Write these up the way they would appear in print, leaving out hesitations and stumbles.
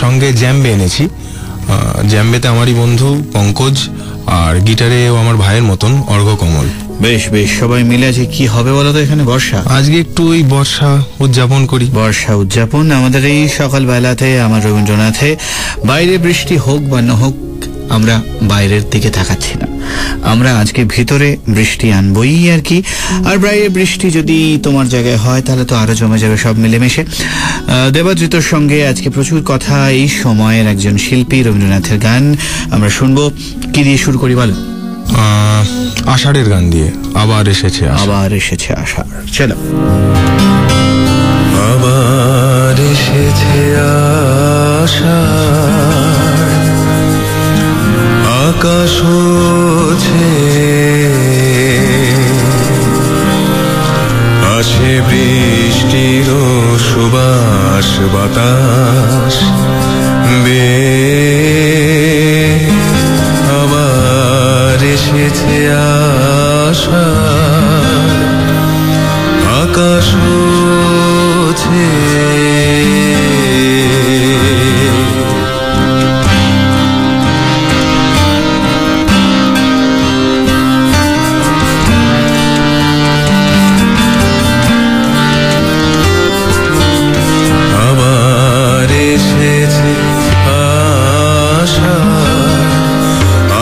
সঙ্গে জ্যাম্বে এনেছি। জ্যাম্বেতে আমারই বন্ধু পঙ্কজ, আর গিটারেও আমার ভাইয়ের মতন অর্ঘ্যকমল। বেশ বেশ, সবাই মিলে আজকে কি হবে বলো তো? এখানে বর্ষা, আজকে একটু ওই বর্ষা উদযাপন করি। বর্ষা উদযাপন আমাদের এই সকালবেলাতে আমার রবীন্দ্রনাথে। বাইরে বৃষ্টি হোক বা না হোক, আমরা বাইরের দিকে তাকাচ্ছি না, আমরা আজকে ভিতরে বৃষ্টি আনবই আর কি। আর বাইরে বৃষ্টি যদি তোমার জায়গায় হয় তাহলে তো আরো জমে যাবে সব মিলেমিশে। দেবাদ্রিতর সঙ্গে আজকে প্রচুর কথা, এই সময়ের একজন শিল্পী, রবীন্দ্রনাথের গান আমরা শুনবো। কি দিয়ে শুরু করি বলো? আষাঢ়ের গান দিয়ে, আবার এসেছে আবার এসেছে আষাঢ়। চলো। আবার এসেছে আষাঢ়, আকাশ হচ্ছে, আসে বৃষ্টির সুবাস বাতাস বে, আবার এসেছে আষাঢ়, আকাশ হচ্ছে,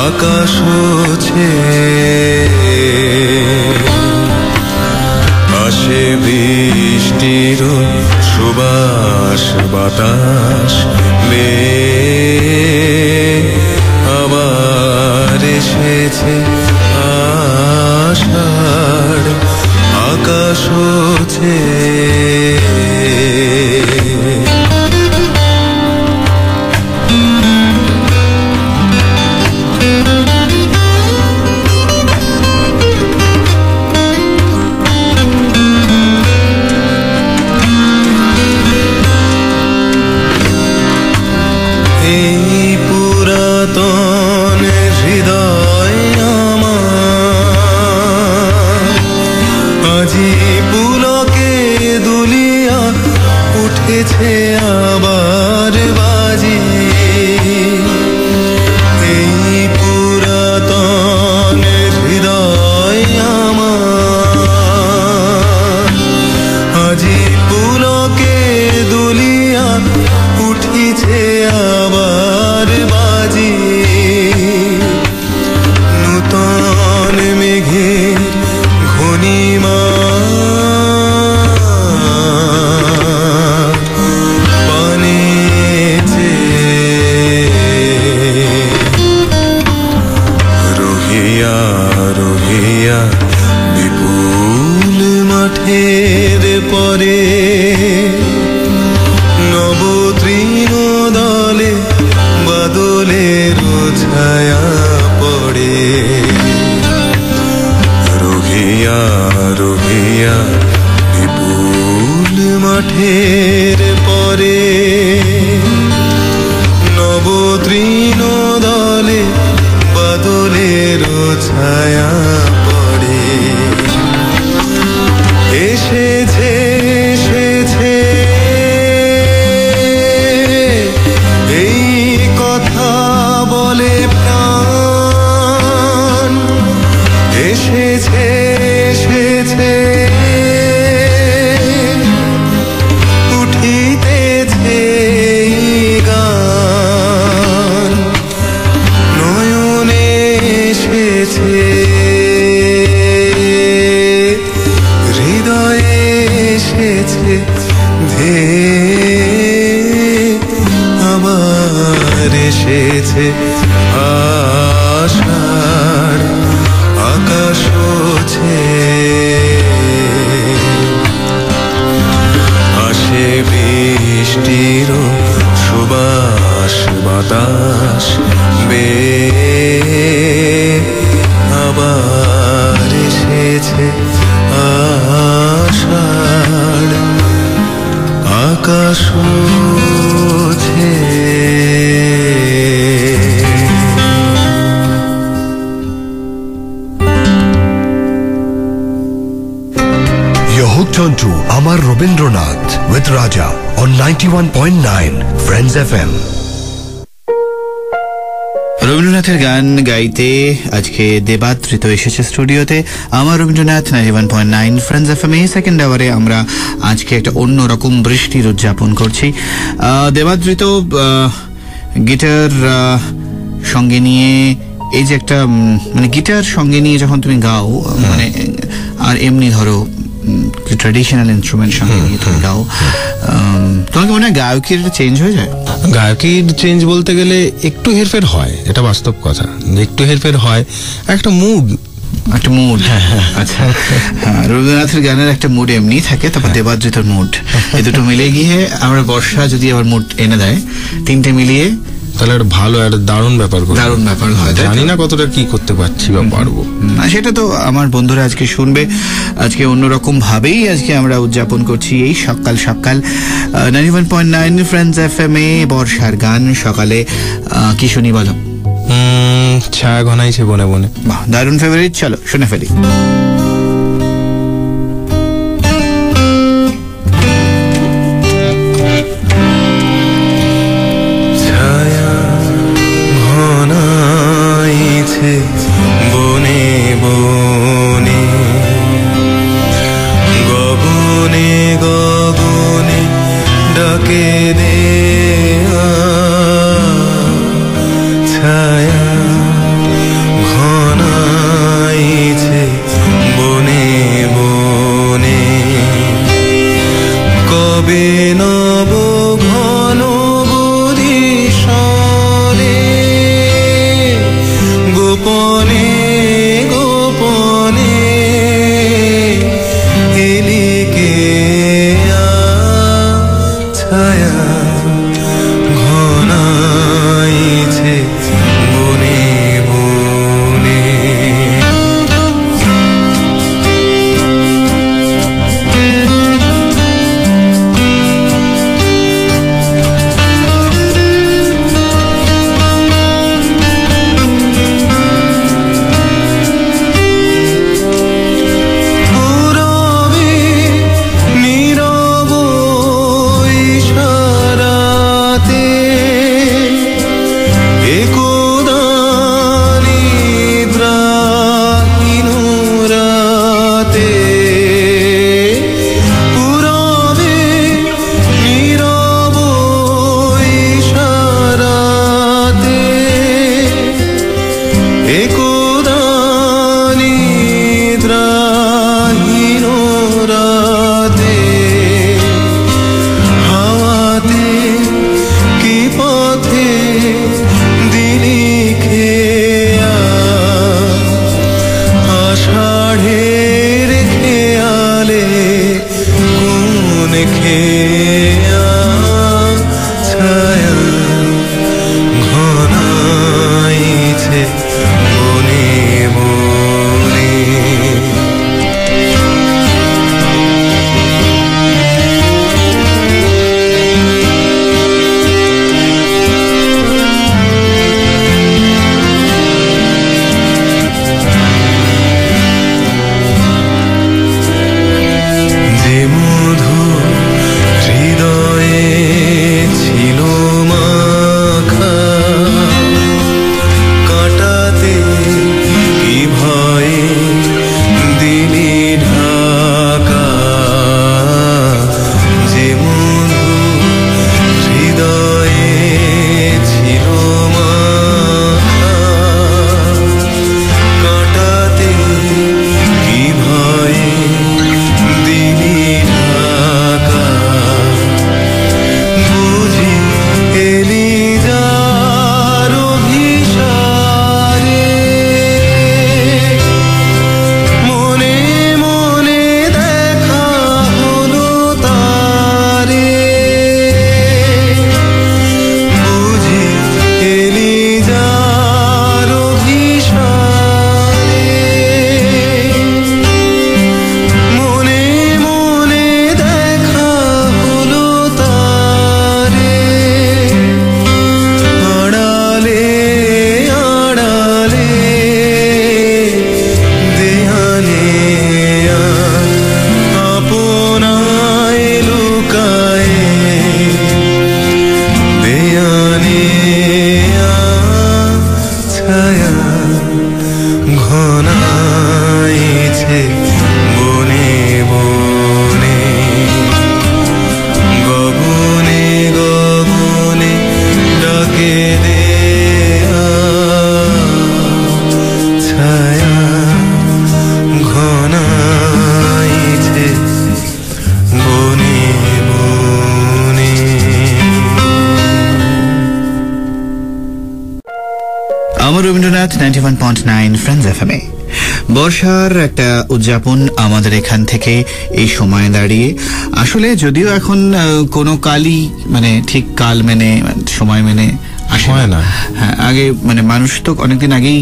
আকাশ হচ্ছে, আসে বৃষ্টির সুবাস বাতাস বে, আবার এসেছে আষাঢ়, আকাশ হচ্ছে। আবার বাজে এই পুরাতন হৃদয় আমার, আজি পুলকে দুলিয়া উঠিছে আবার বাজে, নূতন মেঘের ঘনিমা বিপুল মাঠের পরে নবতৃণ দলে বাদলের ছায়া পড়ে, রহিয়া রহিয়া বিপুল মাঠের পরে নবতৃণ দলে বাদলের ছায়া পড়ে, এসেছে এসেছে এই কথা বলে প্রাণ, এসেছে এসেছে উঠিতেছে গান, নয়নে এসেছে হৃদয়ে এসেছে ধে, আবার এসেছে আষাঢ়, আকাশ হচ্ছে, আসে বৃষ্টির সুবাস বাতাস বে, আবার এসেছে আষাঢ়, আকাশ হচ্ছে। You're hooked onto Amar Rabindranath with Raja on 91.9 Friends FM. রবীন্দ্রনাথের গান গাইতে আজকে দেবাদ্রিত এসেছে স্টুডিওতে। আমার রবীন্দ্রনাথ 91.9 ফ্রেন্ডস এফএম এ সেকেন্ড আওয়ারে আমরা আজকে একটা অন্যরকম বৃষ্টির উদযাপন করছি। দেবাদ্রিত গিটার সঙ্গে নিয়ে এই যে একটা মানে গিটার সঙ্গে নিয়ে যখন তুমি গাও মানে আর এমনি ধরো ট্র্যাডিশনাল ইনস্ট্রুমেন্ট সঙ্গে নিয়ে তুমি গাও, তোমাকে মনে হয় গায়কের চেঞ্জ হয়ে যায়? গায়কের চেঞ্জ বলতে গেলে একটু হেরফের হয়, এটা বাস্তব কথা, একটু হেরফের হয়, একটা মুড আচ্ছা হ্যাঁ, রবীন্দ্রনাথের গানের একটা মুড এমনি থাকে, তারপর দেবাদ্রিতর মুড, এই দুটো মিলে গিয়ে আমরা বর্ষা যদি আবার মুড এনে দেয়, তিনটে মিলিয়ে তাহলে একটা ভালো একটা দারুণ ব্যাপার হয়। জানি না কতটা কি করতে পারছি বা পারবো, সেটা তো আমার বন্ধুরা আজকে শুনবে। আজকে অন্যরকম ভাবেই আজকে আমরা উদযাপন করছি এই সকাল 91.9 ফ্রেন্ডস এফএম এ বর্ষার গান সকালে। কি শুনি বলো? ছায়া ঘনাইছে বনে বনে। বাহ, দারুণ ফেভারিট, চলো শুনে ফেলি। বনে বনে গগনে গগনে ডাকে দে ছায়া ঘনাইছে আমার রবীন্দ্রনাথ 91.9 ফ্রেন্ডস এফএমএ। বর্ষার একটা উদযাপন আমাদের এখান থেকে এই সময় দাঁড়িয়ে, আসলে যদিও এখন কোনো কালই মানে ঠিক কাল মেনে সময় মেনে আসে না। হ্যাঁ, আগে মানে মানুষ তো অনেকদিন আগেই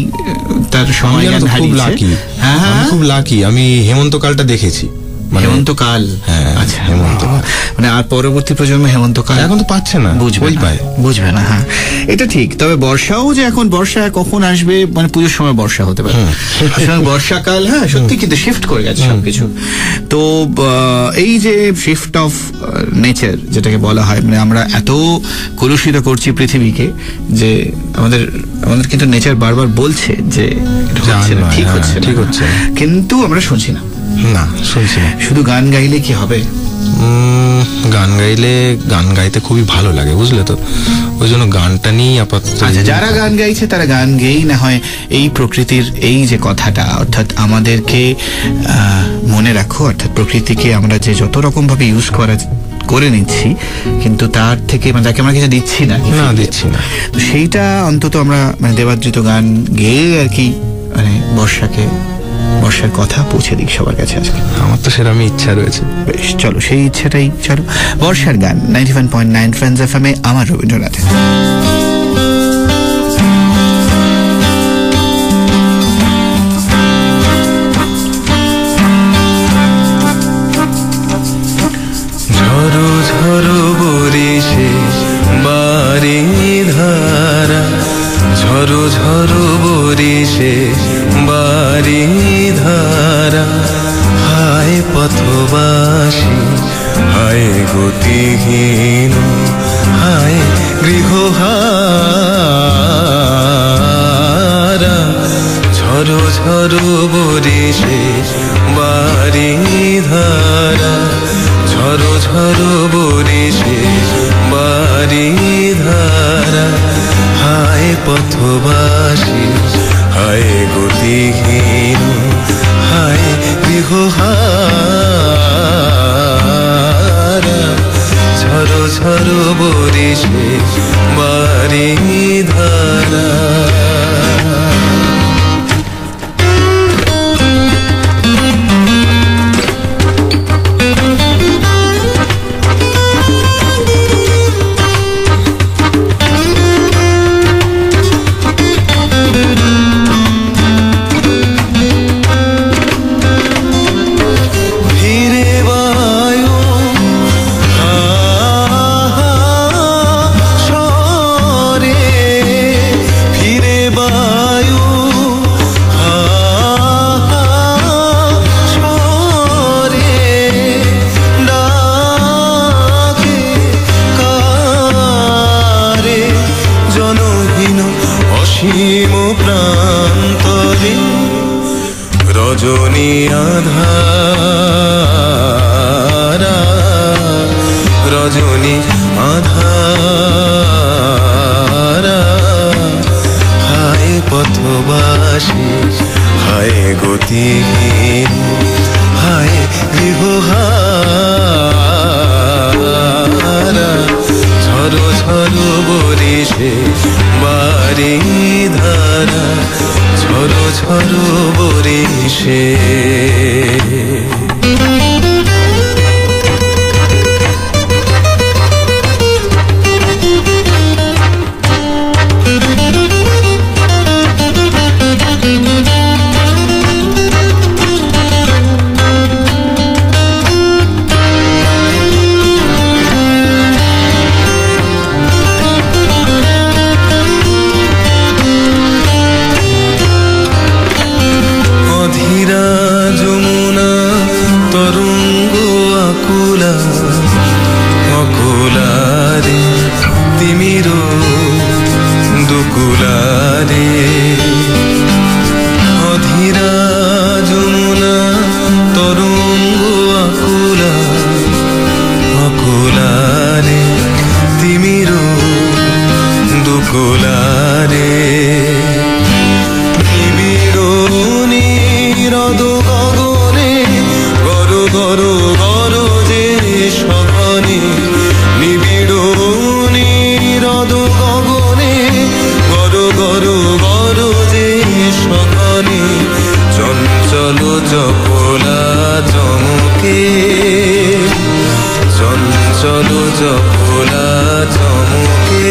তার সময় খুব লাকি। আমি হেমন্তকালটা দেখেছি। হেমন্তকাল, আচ্ছা হেমন্তকাল মানে আর পরবর্তী প্রজন্ম হেমন্তকাল এখন তো পাচ্ছে না, বুঝবে না। হ্যাঁ, এটা ঠিক। তবে বর্ষাও যে এখন বর্ষা কখন আসবে, মানে পুজোর সময় বর্ষা হতে পারে, বর্ষাকাল। হ্যাঁ, সত্যি কিন্তু শিফট করে গেছে সবকিছু। তো এই যে শিফট অফ নেচার যেটাকে বলা হয়, মানে আমরা এত কলুষিত করছি পৃথিবীকে যে আমাদের কিন্তু নেচার বারবার বলছে যে ঠিক হচ্ছে, কিন্তু আমরা শুনছি না। শুনছি না। শুধু গান গাইলে কি হবে? গান গাইতে খুবই ভালো লাগে, বুঝলে তো, ওই জন্য গানটা নিয়েই আপাতত। যারা গান গাইছে তারা গান গেয়েই না হয় এই প্রকৃতির এই যে কথাটা, অর্থাৎ আমাদেরকে মনে রাখো, অর্থাৎ প্রকৃতিকে আমরা যে যত রকম ভাবে ইউজ করে নিচ্ছি, কিন্তু তার থেকে মানে তাকে আমরা কিছু দিচ্ছি না, তো সেইটা অন্তত আমরা মানে দেবাদৃত গান গেয়ে আর কি মানে বর্ষার কথা পৌঁছে দিক সবার কাছে। আজকে আমার তো সেরকমই ইচ্ছা রয়েছে। বেশ, চলো সেই ইচ্ছাটাই, চলো বর্ষার গান 91.9 ফ্রেন্ডস এফএমএ আমার রবীন্দ্রনাথে। ঝরো ঝরো বরিশে বারি ধারা, ঝরো ঝরো বরিশে বারি ধারা, হায় পথবাসী হায় গতিহীন, হায় গৃহহারা, ঝরো ঝরো বরিশে বারি ধারা, ঝরো ঝরো বরিশে বারি ধারা, হায় পথবাসী হায় গতিহীন, হায় গৃহহারা, ঝরো ঝরো বরিশে বারি ধারা। অসীম প্রান্তরে রজনী আধারা, রজনী আধারা, হায় পথবাসী হায় গতিহীন, হায় গৃহহারা, ঝরো ঝরো বরিশে বারি ধারা, ঝরো ঝরো বরিশে। গরু গরু চমকে চঞ্চল জপলা চমকে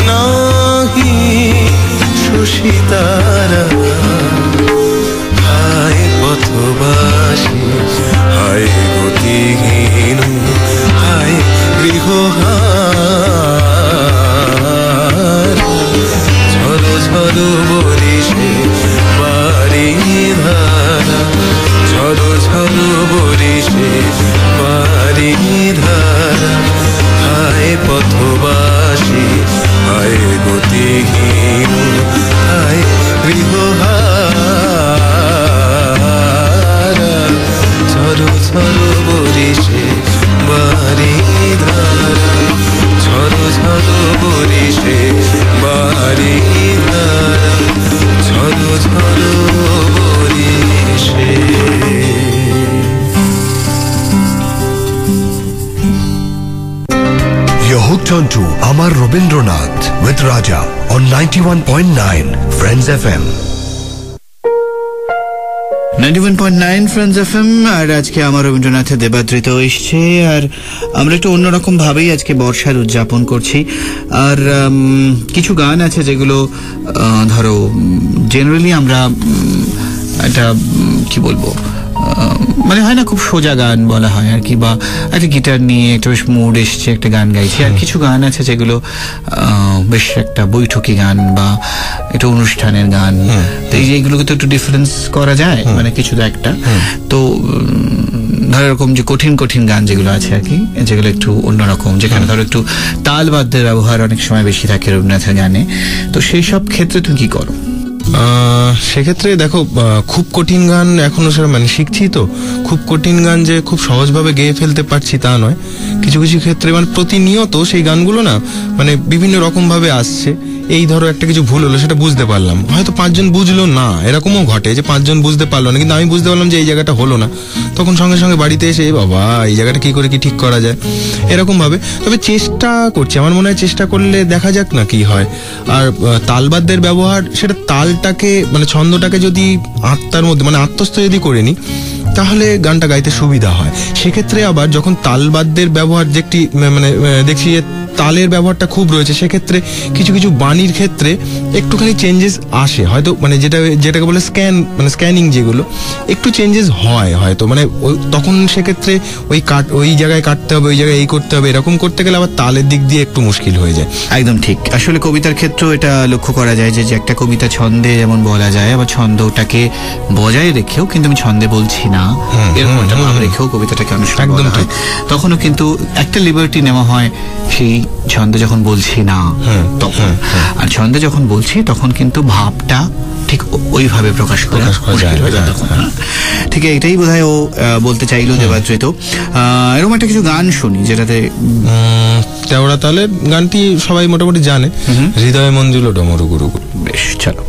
নাহি সুশীতারা হায় পথবাসী হায় গতিহীন হায় গৃহহার ঝরো ঝরো বরিশে বাড়ি ধারা ঝরো ঝরো বরিশে বাড়ি ধারা হায় পথবাসী হায় গতিহীন হায় গৃহহার ঝরো ঝরো বরিশে বাড়ি ধারা ঝরো ঝরো বরিশে বাড়ি ধারা ঝরো ঝরো বরিশে। You're hooked on to Amar Rabindranath with Raja on 91.9 Friends FM. 91.9 Friends FM আর আজকে আমার রবীন্দ্রনাথের দেবাদৃত এসছে আর আমরা একটু অন্যরকম ভাবেই আজকে বর্ষার উদযাপন করছি আর কিছু গান আছে যেগুলো ধরো জেনারেলি আমরা একটা কি বলবো মানে হয় না খুব সোজা গান বলা হয় আর কি বা একটা গিটার নিয়ে একটা বেশ মুড এসছে একটা গান গাইছি আর কিছু গান আছে যেগুলো বেশ একটা বৈঠকি গান বা একটা অনুষ্ঠানের গান তো এই যে এইগুলোকে তো একটু ডিফারেন্স করা যায় মানে কিছু তো একটা তো ধরো এরকম যে কঠিন কঠিন গান যেগুলো আছে আর কি যেগুলো একটু অন্যরকম যেখানে ধরো একটু তাল বাদ্যের ব্যবহার অনেক সময় বেশি থাকে রবীন্দ্রনাথের গানে তো সেই সব ক্ষেত্রে তুমি কি করো? সেক্ষেত্রে দেখো খুব কঠিন গান এখনো সেটা মানে শিখছি তো খুব কঠিন গান যে খুব সহজভাবে গেয়ে ফেলতে পারছি তা নয় কিছু কিছু ক্ষেত্রে মানে প্রতিনিয়ত সেই গানগুলো না মানে বিভিন্ন রকম ভাবে আসছে এই ধরো একটা কিছু ভুল হলো সেটা বুঝতে পারলাম হয়তো 5 জন বুঝলো না এরকমও ঘটে যে 5 জন বুঝতে পারলো না কিন্তু আমি বুঝতে পারলাম যে এই জায়গাটা হলো না তখন সঙ্গে সঙ্গে বাড়িতে এসে বাবা এই জায়গাটা কি করে কি ঠিক করা যায় এরকম ভাবে তবে চেষ্টা করছি আমার মনে হয় চেষ্টা করলে দেখা যাক না কি হয় আর তালবাদ্যের ব্যবহার সেটা তালটাকে মানে ছন্দটাকে যদি আত্মার মধ্যে মানে আত্মস্থ যদি করে নি তাহলে গানটা গাইতে সুবিধা হয় সেক্ষেত্রে আবার যখন তালবাদ্যের ব্যবহার যে একটি মানে দেখছি যে তালের ব্যবহারটা খুব রয়েছে সেক্ষেত্রে কিছু কিছু বাণীর ক্ষেত্রে একটুখানি চেঞ্জেস আসে হয়তো মানে যেটাকে বলে স্ক্যানিং যেগুলো একটু চেঞ্জেস হয় হয়তো মানে তখন সেক্ষেত্রে ওই জায়গায় কাটতে হবে ওই জায়গায় এই করতে হবে এরকম করতে গেলে আবার তালের দিক দিয়ে একটু মুশকিল হয়ে যায় একদম ঠিক আসলে কবিতার ক্ষেত্রেও এটা লক্ষ্য করা যায় যে একটা কবিতা ছন্দে যেমন বলা যায় আবার ছন্দটাকে বজায় রেখেও কিন্তু আমি ছন্দে বলছি না এরকম একটা ভাব রেখেও কবিতাটাকে অনেক সময় বলা হয় তখনও কিন্তু একটা লিবার্টি নেওয়া হয় সেই ছন্দে যখন বলছি না তখন আর ছন্দে যখন বলছি তখন কিন্তু ভাবটা ঠিক ওইভাবে প্রকাশ করা ঠিক এটাই বোধহয় ও বলতে চাইলো দেবাদৃত এরকম একটা কিছু গান শুনি যেটাতে তেওড়া তালের গানটি সবাই মোটামুটি জানে হৃদয় মঞ্জুল ডমরু গুরু বেশ চলো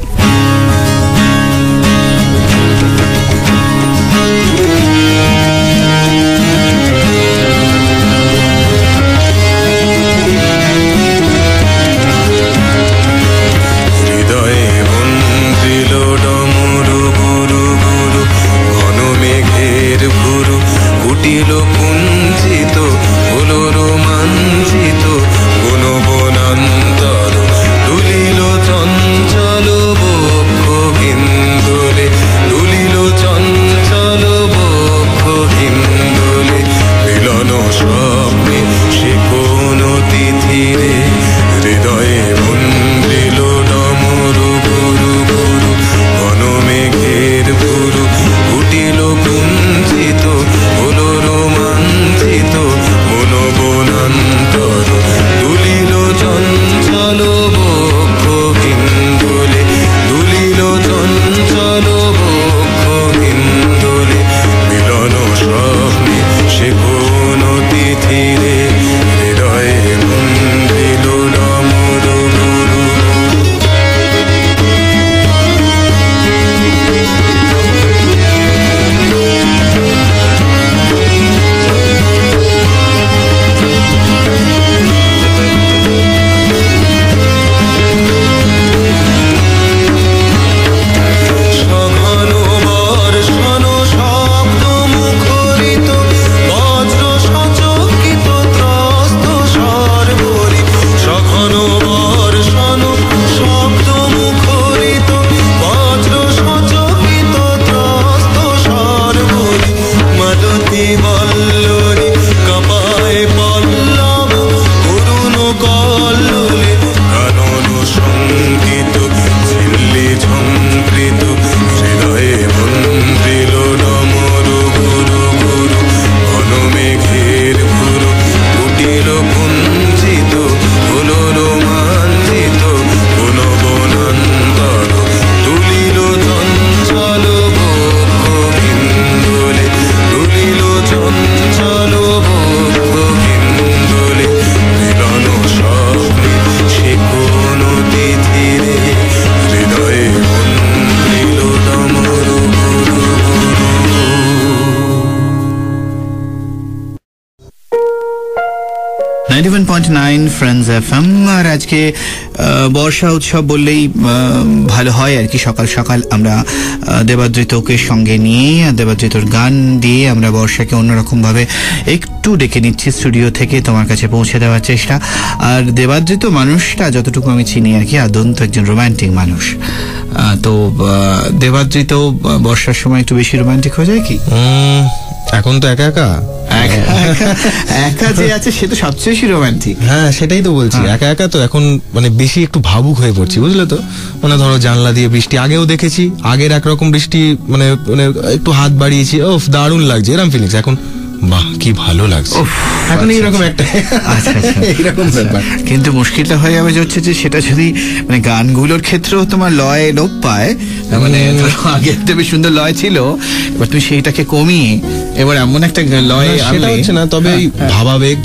তুলিল চঞ্চল 90.9 ফ্রেন্ডস এফএম। আর আজকে বর্ষা উৎসব বললেই ভালো হয় আর কি। সকাল সকাল আমরা দেবাদ্রিতকে সঙ্গে নিয়ে দেবাদ্রিতর গান দিয়ে আমরা বর্ষাকে অন্যরকম ভাবে একটু ডেকে নিচ্ছি স্টুডিও থেকে তোমার কাছে পৌঁছে দেওয়ার চেষ্টা। আর দেবাদ্রিত মানুষটা যতটুকু আমি চিনি আর কি আদন্ত একজন রোমান্টিক মানুষ। তো দেবাদ্রিত বর্ষার সময় একটু বেশি রোমান্টিক হয়ে যায় কি? এখন তো একা একা একা যে আছে সে তো সবচেয়ে বেশি রোমান্টিক। হ্যাঁ সেটাই তো বলছি, একা একা তো এখন মানে বেশি একটু ভাবুক হয়ে পড়ছি, বুঝলে তো। মানে ধরো জানলা দিয়ে বৃষ্টি আগেও দেখেছি, আগের একরকম বৃষ্টি মানে মানে একটু হাত বাড়িয়েছি, ও দারুণ লাগছে এরকম ফিলিংস। এখন বাহ কি ভালো লাগছে, এখন এইরকম একটা এইরকম ব্যাপার। কিন্তু মুশকিলটা হয়ে যাবে হচ্ছে যে সেটা যদি মানে গানগুলোর ক্ষেত্রেও তোমার লয় লোপ পায়, মানে আগে একটা বেশ সুন্দর লয় ছিল, এবার তুমি সেইটাকে কমিয়ে এবার এমন একটা লয় সেটা হচ্ছে না। তবে ভাবাবেগ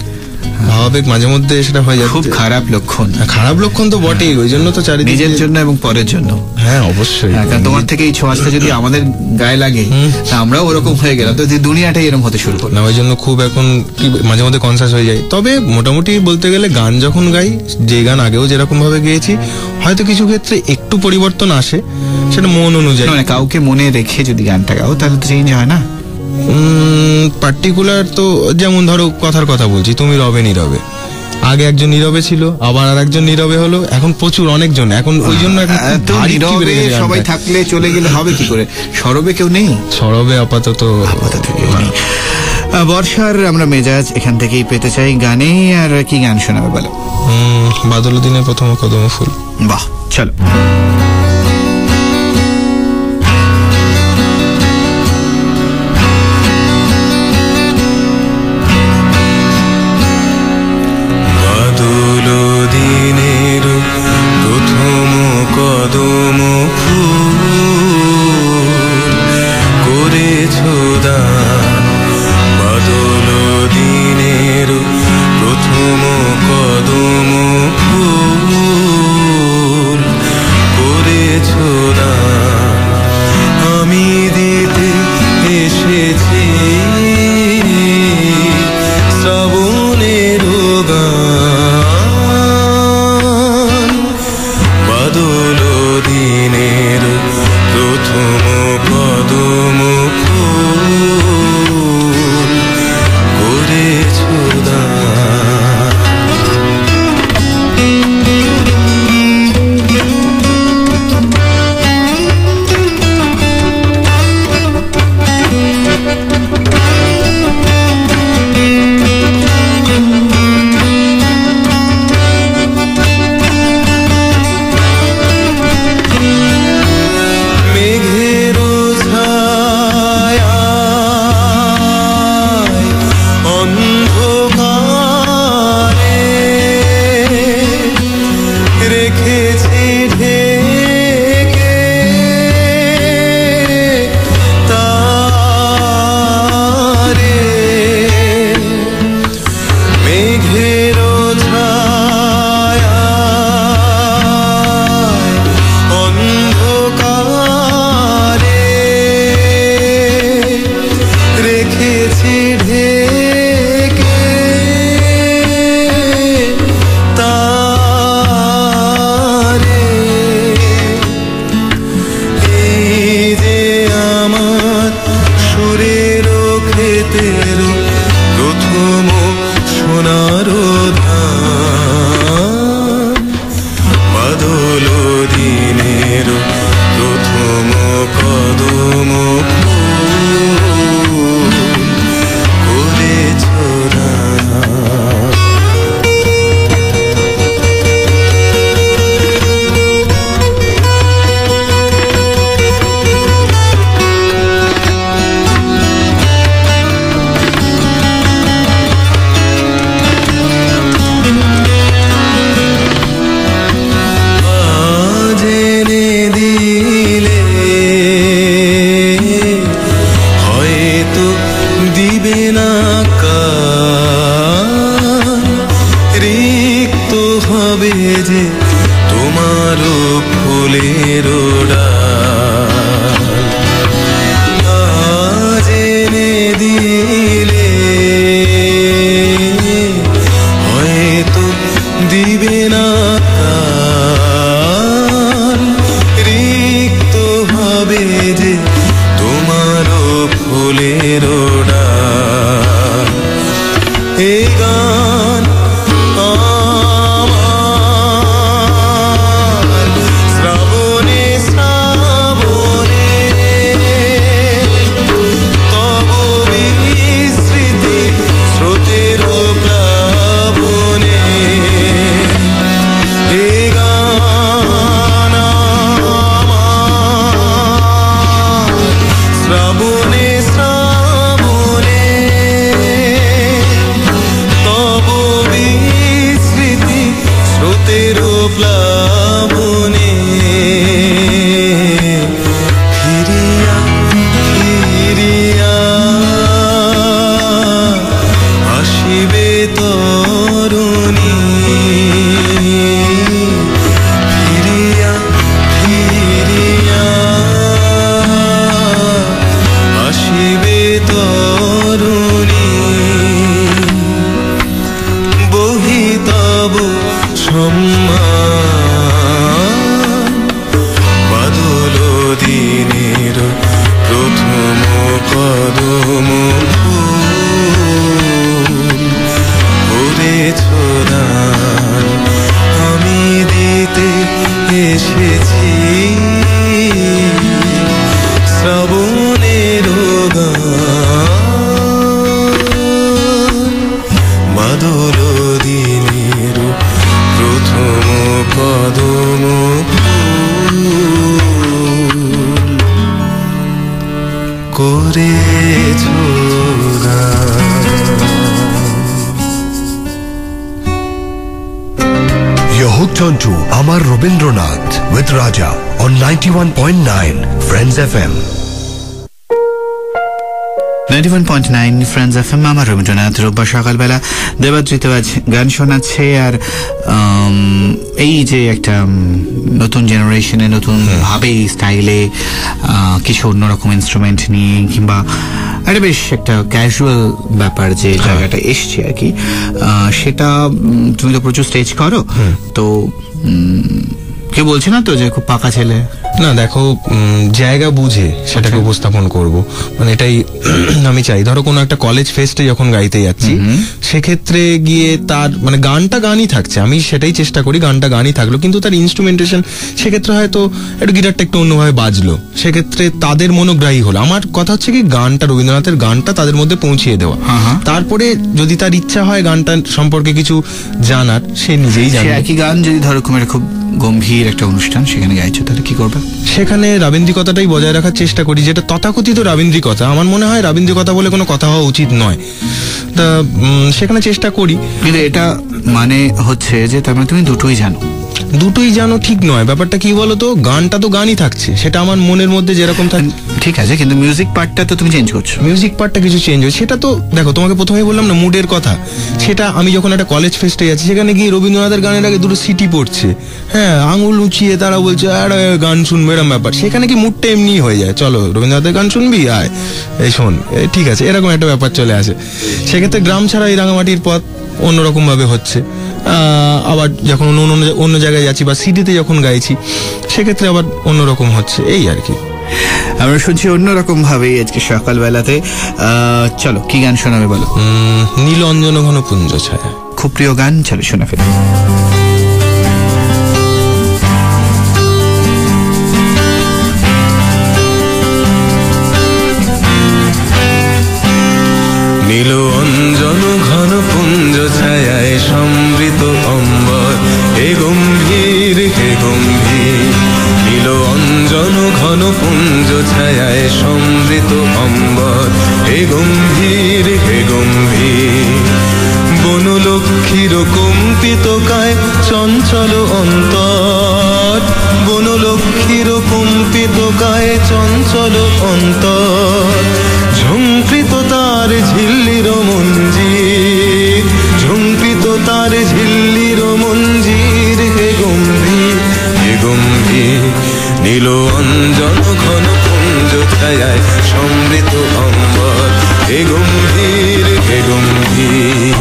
মাঝে মধ্যে সেটা হয়ে যায়, খুব খারাপ লক্ষণ। খারাপ লক্ষণ তো বটেই, ওই জন্য তো চারিদিকে নিজের জন্য এবং পরের জন্য। হ্যাঁ অবশ্যই, কারণ তোমার থেকে এই ছোঁয়াচটা যদি আমাদের গায়ে লাগে তা আমরাও ওরকম হয়ে গেলাম, তো দুনিয়াটাই এরকম হতে শুরু করলো। না ওই জন্য খুব এখন কি মাঝে মধ্যে কনসাস হয়ে যায়। তবে মোটামুটি বলতে গেলে গান যখন গাই, যে গান আগেও যেরকম ভাবে গেয়েছি, হয়তো কিছু ক্ষেত্রে একটু পরিবর্তন আসে, সেটা মন অনুযায়ী। মানে কাউকে মনে রেখে যদি গানটা গাও তাহলে তো চেঞ্জ হয় না। পার্টিকুলার তো যেমন ধরো কথার কথা বলছি, তুমি রবে নীরবে, আগে একজন নীরবে ছিল, আবার আর একজন নীরবে হলো, এখন প্রচুর অনেকজন। এখন ওই জন্য সবাই থাকলে চলে গেলে হবে কি করে? সরবে কেউ নেই, সরবে আপাতত কেউ নেই। বর্ষার আমরা মেজাজ এখান থেকেই পেতে চাই গানে। আর কি গান শোনাবে বলো? বাদল দিনে প্রথম কদম ফুল। বাহ, চলো। দিলে হয়তো থাকে না কাল, রিক্ত হবে যে তোমারও ফুলের ডাল। এই গান আমার শ্রাবণে শ্রাবণে তব বিস্মৃতি স্রোতের প্লাবনে। এই গান আমার শ্রাবণে শ্রাবণে তব বিস্মৃতি স্রোতের প্লাবনে। ফিরিয়া ফিরিয়া আসিবে তরুণী, ফিরিয়া ফিরিয়া আসিবে তরুণী। বহিতব সম্মান বাদল দিনের প্রথম কদম ফুল করেছ দান, আমি দিতে এসেছি শ্রাবণের গান। বাদল দিনের প্রথম কদম ফুল করেছ দান। You're hooked on to Amar Rabindranath with Raja on 91.9 Friends FM. 91.9 friends FM, আমার রবীন্দ্রনাথ। রোববার সকালবেলা দেবাদ্রিত আজ গান শোনাচ্ছে। আর এই যে একটা নতুন জেনারেশনে নতুন ভাবে স্টাইলে কিছু অন্যরকম ইনস্ট্রুমেন্ট নিয়ে কিংবা একটা বেশ একটা ক্যাজুয়াল ব্যাপার যে জায়গাটা এসছে আর কি, সেটা তুমি তো প্রচুর স্টেজ করো, তো কেউ বলছে না তো যে খুব পাকা ছেলে? না দেখো, জায়গা বুঝে সেটাকে উপস্থাপন করব, মানে এটাই আমি চাই। ধরো কোনো একটা কলেজ ফেস্টে যখন গাইতে যাচ্ছি, সেক্ষেত্রে গিয়ে তার মানে গানটা গানই থাকছে, আমি সেটাই চেষ্টা করি গানটা গানই থাকলো, কিন্তু তার ইনস্ট্রুমেন্টেশন সেক্ষেত্রে হয়তো একটু গিটারটা একটু অন্যভাবে বাজলো, সেক্ষেত্রে তাদের মনোগ্রাহী হলো। আমার কথা হচ্ছে কি, গানটা রবীন্দ্রনাথের গানটা তাদের মধ্যে পৌঁছিয়ে দেওয়া। তারপরে যদি তার ইচ্ছা হয় গানটা সম্পর্কে কিছু জানার, সে নিজেই জানে। একই গান যদি ধরো খুব গম্ভীর একটা অনুষ্ঠান সেখানে গাইছো, তাহলে কি করবে? সেখানে রাবীন্দ্রিকতাটাই বজায় রাখার চেষ্টা করি, যেটা তথাকথিত রাবীন্দ্রিকতা। আমার মনে হয় রাবীন্দ্রিকতা বলে কোনো কথা হওয়া উচিত নয়, তা সেখানে চেষ্টা করি। কিন্তু এটা মানে হচ্ছে যে তার মানে তুমি দুটোই জানো। দুটোই জানো ঠিক নয়, ব্যাপারটা কি বলতো, গানটা তো গানই থাকছে, সেটা আমার মনের মধ্যে যেরকম থাকে ঠিক আছে, কিন্তু মিউজিক পার্টটা তো তুমি চেঞ্জ করছো। মিউজিক পার্টটা কিছু চেঞ্জ হয়, সেটা তো দেখো তোমাকে প্রথমেই বললাম না মুডের কথা। সেটা আমি যখন একটা কলেজ ফেস্টে যাচ্ছি, সেখানে গিয়ে রবীন্দ্রনাথের গানের আগে দুটো সিটি পড়ছে, হ্যাঁ আঙুল উঁচিয়ে তারা বলছে আর গান শুনবে, এরকম ব্যাপার। সেখানে কি মুডটা এমনি হয়ে যায়, চলো রবীন্দ্রনাথের গান শুনবি, আয় এই শোন, ঠিক আছে, এরকম একটা ব্যাপার চলে আসে। সেক্ষেত্রে গ্রাম ছাড়া এই রাঙামাটির পথ অন্যরকম ভাবে হচ্ছে। আবার যখন অন্য জায়গায় যাচ্ছি বা সিডিতে যখন গাইছি, সেক্ষেত্রে আবার অন্যরকম হচ্ছে, এই আর কি। আমরা শুনছি অন্যরকম ভাবে আজকে সকালবেলাতে। চলো কি গান শোনাবে বলো? নীল অঞ্জন ঘন পুঞ্জ ছায়া, খুব প্রিয় গান, চলো শোনা ফেলো। নীল অঞ্জন ঘন পুঞ্জ ছায়ায় সমৃত অম্বর, হে গম্ভীর হে গম্ভীর। নীল অঞ্জন ঘন পুঞ্জ ছায়ায় সমৃত অম্বর, হে গম্ভীর হে গম্ভীর। বনলক্ষ্মীর কম্পিত কায় চঞ্চল অন্তর, বনলক্ষ্মীর কম্পিত কায় চঞ্চল অন্তর। ঝঙ্কৃত তার ঝিল্লির মঞ্জির, ঝঙ্কৃত তার ঝিল্লির মঞ্জির, হে গম্ভীর হে গম্ভীর। নীল অঞ্জন ঘন পুঞ্জ ছায়ায় সমৃত অম্বর, হে গম্ভীর হে গম্ভীর।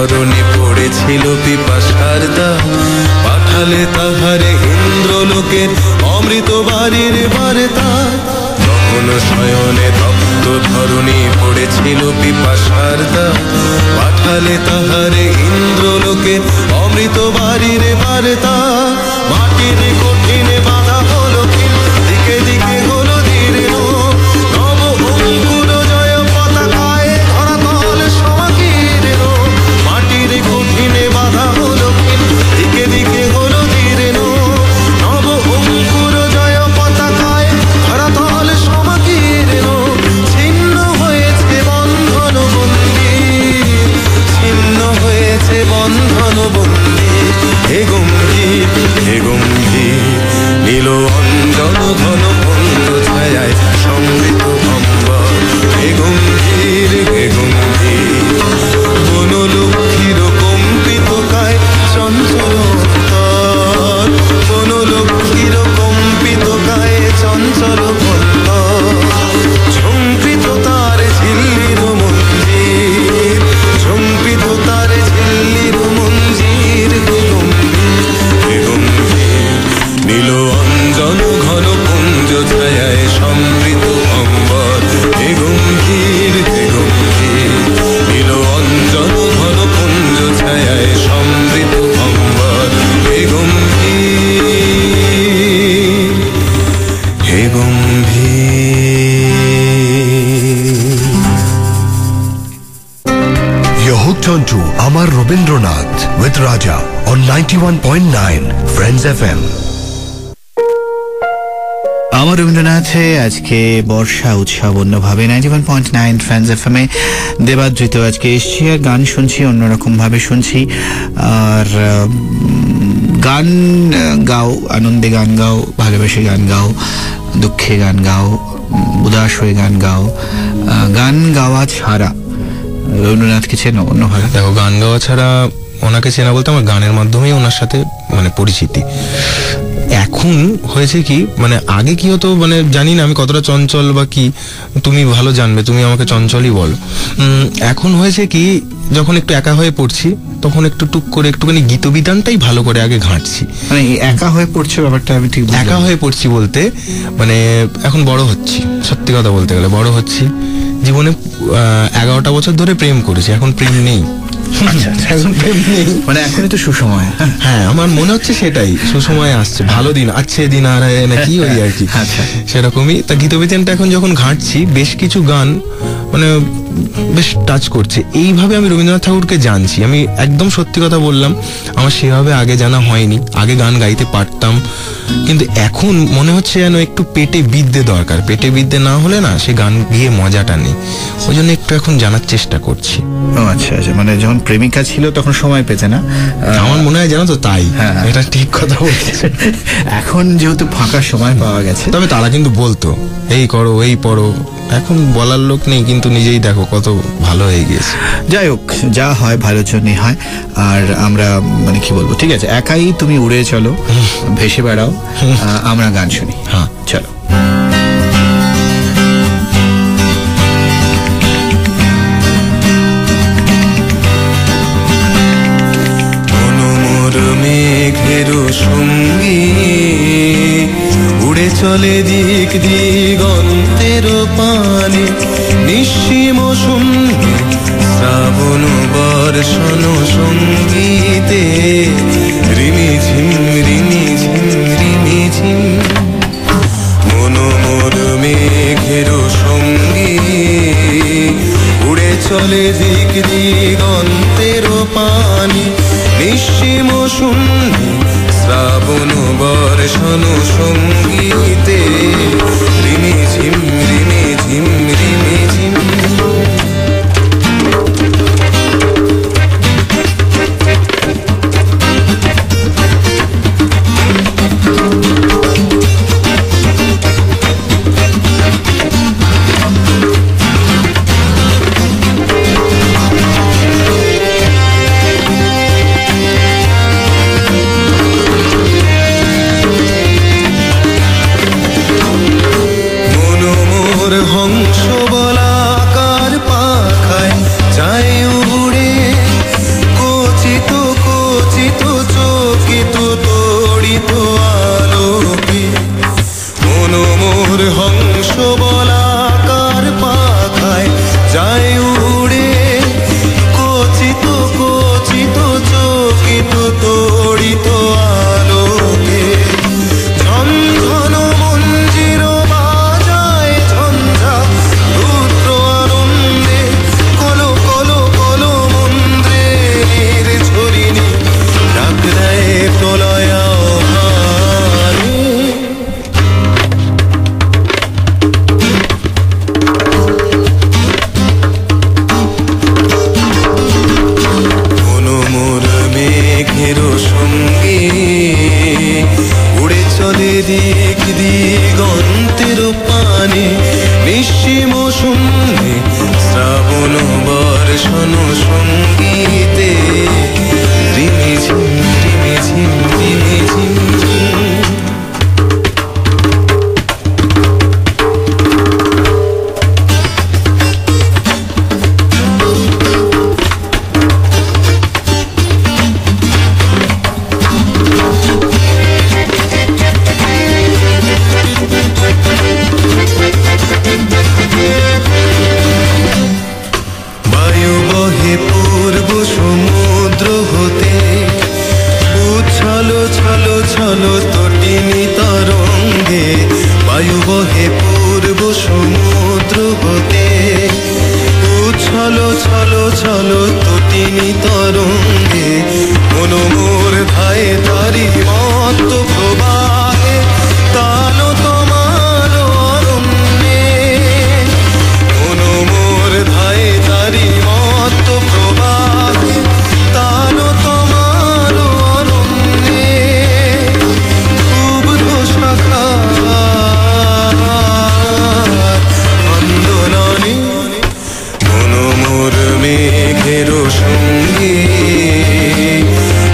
ধরণী পড়েছিল পিপাসার দাগ, পাঠালে তাহারে ইন্দ্রলোকের অমৃত বাড়ির বার্তা। তখন শয়নে তপ্ত ধরণী পড়েছিল পিপাসার দাগ, পাঠালে তাহারে ইন্দ্রলোকের অমৃত বাড়ির বার্তা। মাটির কঠিনে বাধা হলো দিকে দিকে হলো দীর্ণ, নব অঙ্কুর জয় পতাকায় ধরাতল সমাকীর্ণ। মাটির কঠিনে বাধা হলো দিকে দিকে হলো দীর্ণ, নব অঙ্কুর জয় পতাকায় ধরাতল সমাকীর্ণ। ছিন্ন হয়েছে বন্ধন বন্দী, ছিন্ন হয়েছে বন্ধন বন্দী। হে গম্ভীর, হে গম্ভীর, নীল অঞ্জন ঘন পঞ্চ ছায়ায় সমৃত অম্বর। হে গম্ভীর, হে গম্ভীর, বনলক্ষ্মীর কম্পিত কায় চঞ্চল অন্তর। বনলক্ষ্মীর কম্পিত কায় চঞ্চল অন্তর। ঝঙ্কৃত তার ঝিল্লির মঞ্জির, ঝঙ্কৃত তার ঝিল্লির মঞ্জির। হে গম্ভীর, হে গম্ভীর, নীল অঞ্জন ঘন পুঞ্জ ছায়ায় সমৃত অম্বর। হে গম্ভীর, হে গম্ভীর, নীল অঞ্জন ঘন পুঞ্জ ছায়ায় সমৃত অম্বর। হে গম্ভীর, হে গম্ভীর। You're hooked on to Amar Rabindranath with Raja on 91.9 Friends FM. আমার রবীন্দ্রনাথে আজকে বর্ষা উৎসব অন্যভাবে 91.9 ফ্রেন্ডস এফএম এ দেবাদ্রিত আজকে এসছি আর গান শুনছি, অন্যরকম ভাবে শুনছি। আর গান গাও, আনন্দে গান গাও, ভালোবেসে গান গাও, দুঃখে গান গাও, উদাস হয়ে গান গাও। গান গাওয়া ছাড়া রবীন্দ্রনাথকে চেনো অন্যভাবে? দেখো, গান গাওয়া ছাড়া ওনাকে চেনা বলতে আমার গানের মাধ্যমেই ওনার সাথে মানে পরিচিতি। এখন হয়েছে কি, মানে আগে কি হতো মানে জানি না আমি কতটা চঞ্চল বা কি, তুমি ভালো জানবে, তুমি আমাকে চঞ্চলই বলো। এখন হয়েছে কি, যখন একটু একা হয়ে পড়ছি তখন একটু টুক করে একটুখানি গীতবিতানটাই ভালো করে আগে ঘাঁটছি। মানে একা হয়ে পড়ছে ব্যাপারটা আমি ঠিক একা হয়ে পড়ছি বলতে মানে এখন বড় হচ্ছি, সত্যি কথা বলতে গেলে বড় হচ্ছি। জীবনে 11টা বছর ধরে প্রেম করেছি, এখন প্রেম নেই। এখন প্রেম নেই, মানে এখনই তো সুসময়। হ্যাঁ, আমার মনে হচ্ছে সেটাই সুসময় আসছে, ভালো দিন আছে দিন আর নাকি ওই আর কি সেরকমই। তা গীতবিতানটা এখন যখন ঘাঁটছি বেশ কিছু গান মানে বেশ টাচ করছে। এইভাবে আমি রবীন্দ্রনাথ ঠাকুরকে জানছি। আমি একদম সত্যি কথা বললাম, আমার সেভাবে আগে জানা হয়নি। আগে গান গাইতে পারতাম, কিন্তু এখন মনে হচ্ছে যেন একটু পেটে বিদ্যে দরকার। পেটে বিদ্যে না হলে না সে গান গিয়ে মজাটা নেই। ওই জন্য একটু এখন জানার চেষ্টা করছি। ও আচ্ছা আচ্ছা, মানে যখন প্রেমিকা ছিল তখন সময় পেতে না, আমার মনে হয় জানো তো তাই। এটা ঠিক কথা বলছে। এখন যেহেতু ফাঁকা সময় পাওয়া গেছে, তবে তারা কিন্তু বলতো এই করো এই পড়ো, এখন বলার লোক নেই, কিন্তু নিজেই দেখো কত ভালো হয়ে গিয়েছে। যাই হোক, যা হয় ভালোর জন্যই হয়। আর আমরা মানে কি বলবো, ঠিক আছে, একাই তুমি উড়ে চলো, ভেসে বেড়াও, আমরা গান শুনি। হ্যাঁ, চলো। মেঘের সঙ্গী উড়ে চলে দিক দিগন্তের পানে, নিঃসীম শূন্য শ্রাবণ বর্ষণ সঙ্গীতে রিমি ঝিম রিমি ঝিম রিমি ঝিম। মনোমর মেঘের সঙ্গী উড়ে চলে দিক দিগন্তের পানে, নিঃসীম শূন্য শ্রাবণ বর্ষণ সঙ্গীতে রিমি ঝিম রিমি ঝিম রিমি ঝিম। বর্ষণ সঙ্গীতে রিমিঝিম রিমিঝিম রিমিঝিম পূর্ব সমুদ্র হতে উচ্ছল ছল ছল তটিনী তরঙ্গে বায়ু বহে পূর্ব সমুদ্র হতে উচ্ছল ছল ছল তটিনী তরঙ্গে মনোমোর ধায়ে তারি মত প্রবাহে তাল তোমার অরণ্যে মনোমোর ধায়ে তারি মত প্রবাহে তাল তোমার অরণ্যে ক্ষুব্ধ শাখার আন্দোলনে মনোমোর মেঘের সঙ্গে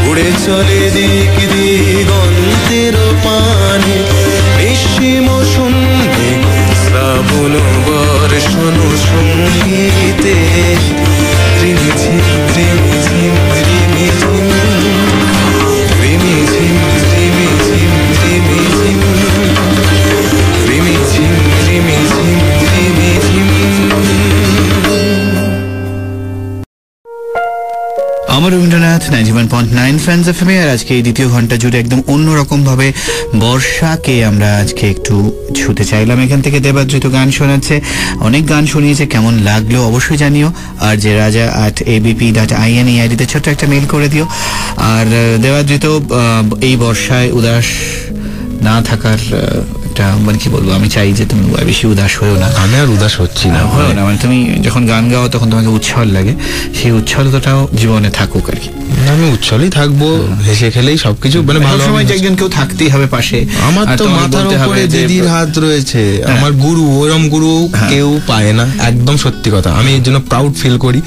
উড়ে চলে দিক দিগন্তের পানে নিঃসীম শূন্যে শ্রাবণ বর্ষণ সঙ্গীতে রিমিঝিম রিমিঝিম রিমিঝিম রিমিঝিম রিমিঝিম রিমিঝিম রিমিঝিম রিমিঝিম রিমিঝিম। আমার রবীন্দ্রনাথ 91.9 ফ্রেন্ডস এফএমে। আর আজকে এই দ্বিতীয় ঘন্টা জুড়ে একদম অন্যরকম ভাবে বর্ষাকে আমরা আজকে একটু ছুতে চাইলাম। এখান থেকে দেবাদ্রিত গান শোনাচ্ছে, অনেক গান শুনিয়েছে, কেমন লাগলো অবশ্যই জানিও। আর যে raja@abp.in এই আইডিতে ছোট্ট একটা মেল করে দিও। আর দেবাদ্রিত এই বর্ষায় উদাস না থাকার একটা মানে কি বলবো, আমি চাই যে তুমি বেশি উদাস হয়েও না। আমি আর উদাস হচ্ছি না, হয়েও না, মানে তুমি যখন গান গাও তখন তোমাকে উচ্ছল লাগে, সেই উচ্ছলতাটাও জীবনে থাকুক আর কি। আমি উচ্ছলই থাকবো, হেসে খেলেই সবকিছু মানে ভালো সময় যে একজন কেউ থাকতেই হবে পাশে। আমার তো মাথার উপরে দিদির হাত রয়েছে, আমার গুরু, ওরম গুরু কেউ পায় না, একদম সত্যি কথা। আমি এর জন্য প্রাউড ফিল করি।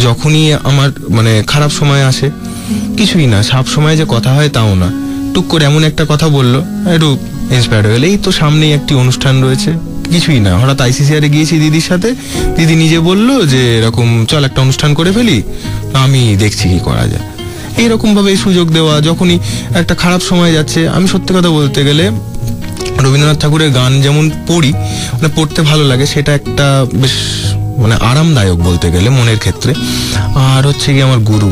যখনই আমার মানে খারাপ সময় আসে, কিছুই না সব সময় যে কথা হয় তাও না, টুক করে এমন একটা কথা বললো, একটু ইন্সপায়ার্ড হয়ে গেলে। এই তো সামনেই একটি অনুষ্ঠান রয়েছে, কিছুই না, হঠাৎ আইসিসিআরে গিয়েছি দিদির সাথে, দিদি নিজে বললো যে এরকম চল একটা অনুষ্ঠান করে ফেলি, আমি দেখছি কি করা যায়। এইরকম ভাবে সুযোগ দেওয়া, যখনই একটা খারাপ সময় যাচ্ছে। আমি সত্যি কথা বলতে গেলে রবীন্দ্রনাথ ঠাকুরের গান যেমন পড়ি, মানে পড়তে ভালো লাগে, সেটা একটা বেশ মানে আরামদায়ক বলতে গেলে মনের ক্ষেত্রে। আর হচ্ছে কি আমার গুরু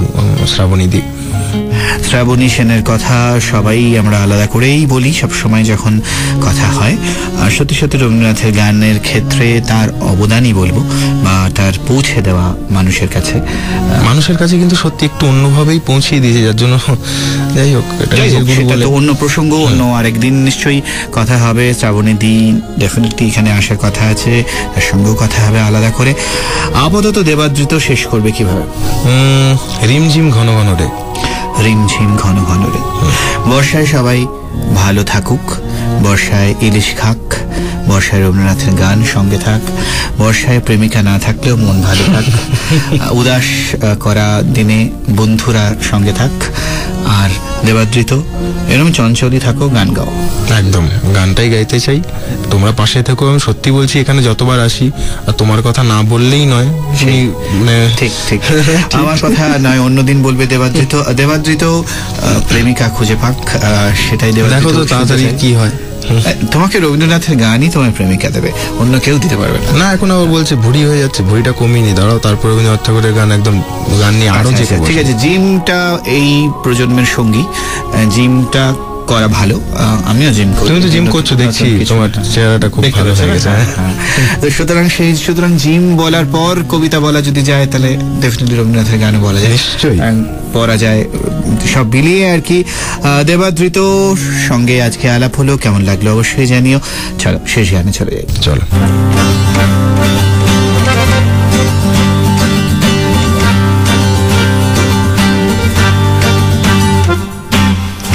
শ্রাবণীদি, শ্রাবণী সেনের কথা সবাই আমরা আলাদা করেই বলি সবসময় যখন কথা হয়। আর সত্যি সত্যি রবীন্দ্রনাথের গানের ক্ষেত্রে তার অবদানই বলবো, বা তার পৌঁছে দেওয়া মানুষের কাছে কিন্তু সত্যি একটু অন্যভাবেই পৌঁছিয়ে দিয়েছে, যার জন্য যাই হোক সেটা অন্য প্রসঙ্গ, অন্য আরেকদিন নিশ্চয়ই কথা হবে। শ্রাবণী দিন ডেফিনেটলি এখানে আসার কথা আছে, তার সঙ্গেও কথা হবে আলাদা করে। আপাতত দেবাদ্রিত শেষ করবে কিভাবে? রিমঝিম ঘন ঘন রে, রিমঝিম ঘন ঘন রে। বর্ষায় সবাই ভালো থাকুক, বর্ষায় ইলিশ খাক, বর্ষায় রবীন্দ্রনাথের গান সঙ্গে থাক, বর্ষায় প্রেমিকা না থাকলেও মন ভালো থাক, উদাস করা দিনে বন্ধুরা সঙ্গে থাক। আর দেবাদ্রিত এরকম চঞ্চলই থাকো, গান গাও। একদম গানটাই গাইতে চাই, তোমরা পাশে থেকো। আমি সত্যি বলছি, এখানে যতবার আসি আর তোমার কথা না বললেই নয়। ঠিক ঠিক আমার কথা নয়, অন্যদিন বলবে দেবাদ্রিত প্রেমিকা খুঁজে পাক, সেটাই দেবাদ্রিত। দেখো তো তাড়াতাড়ি কি হয়। তোমাকে রবীন্দ্রনাথের গানই তোমার প্রেমিকা দেবে, অন্য কেউ দিতে পারবে না। না, এখন আবার বলছে ভুড়ি হয়ে যাচ্ছে, ভুড়িটা কমিয়ে নি, দাঁড়াও তারপর রবীন্দ্রনাথ ঠাকুরের গান একদম গান নিয়ে আরো যে। ঠিক আছে, জিমটা এই প্রজন্মের সঙ্গী, জিমটা করা ভালো। আমিও জিম করি। তুমি তো জিম করছো দেখছি, তোমার চেহারাটা খুব ভালো হয়ে গেছে। সুতরাং জিম বলার পর কবিতা বলা যদি যায়, তাহলে ডেফিনেটলি রবীন্দ্রনাথের গান বলা যায়, নিশ্চয়ই পড়া যায়, সব মিলিয়ে আর কি। দেবাদ্রিত সঙ্গে আজকে আলাপ হলো, কেমন লাগলো অবশ্যই জানিও। চলো শেষ গানে চলে যাই। চলো।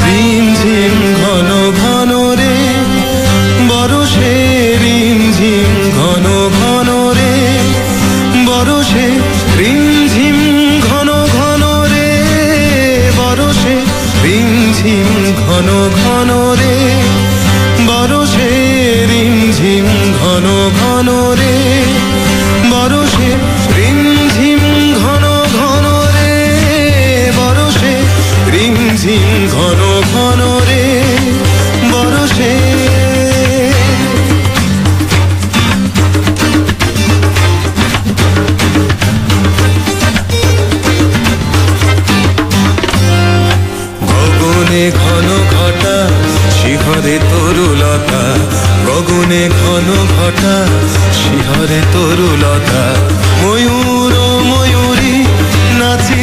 রিমঝিম ঘন ঘন রে বরষে, রিমঝিম ঘন ঘন রে বরষে, রিমঝিম ঘন ঘন রে বরষে রিমঝিম ঘন ঘন রে বরষে রিমঝিম ঘন ঘন রে বরষে রিমঝিম ঘন ঘন রে বরষে গগনে ঘন ঘটা শিহরে তরুলতা গগনে ঘন ঘটা শিহরে তরুলতা ময়ূর ও ময়ূরী নাচি